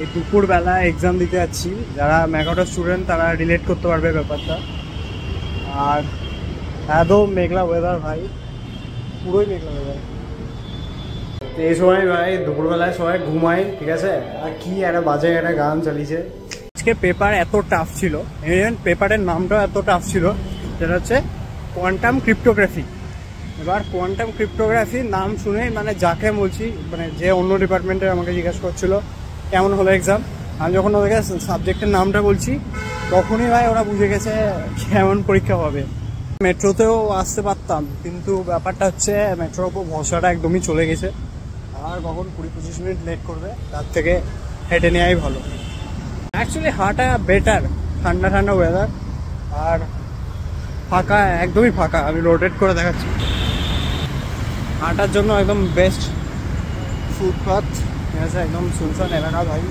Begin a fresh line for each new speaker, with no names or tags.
এই দুপুরবেলা এক্সাম দিতে যাচ্ছি। যারা ম্যাকাটো স্টুডেন্ট তারা রিলেট করতে পারবে ব্যাপারটা। আর এত মেঘলা ওয়েদার ভাই, পুরোই মেঘলা ওয়েদার। এই সময় ভাই দুপুরবেলায় সবাই ঘুমায়, ঠিক আছে। আর কি একটা বাজে একটা গান চালিয়েছে। আজকে পেপার এত টাফ ছিল, পেপারের নামটাও এত টাফ ছিল, যেটা হচ্ছে কোয়ান্টাম ক্রিপ্টোগ্রাফি। এবার কোয়ান্টাম ক্রিপ্টোগ্রাফির নাম শুনে মানে যাকে বলছি, মানে যে অন্য ডিপার্টমেন্টে আমাকে জিজ্ঞাসা করছিল কেমন হলো এক্সাম, আমি যখন ওদেরকে সাবজেক্টের নামটা বলছি তখনই ভাই ওরা বুঝে গেছে কেমন পরীক্ষা হবে। মেট্রোতেও আসতে পারতাম, কিন্তু ব্যাপারটা হচ্ছে মেট্রোর ওপর ভরসাটা একদমই চলে গেছে। আর কখন 20-25 মিনিট লেট করবে, তার থেকে হেঁটে নেওয়াই ভালো। অ্যাকচুয়ালি হাঁটা বেটার, ঠান্ডা ঠান্ডা ওয়েদার আর ফাঁকা, একদমই ফাঁকা। আমি রোটেট করে দেখাচ্ছি, হাঁটার জন্য একদম বেস্ট ফুটপাথ, ঠিক আছে, একদম সুনসান এলাকা ভাই।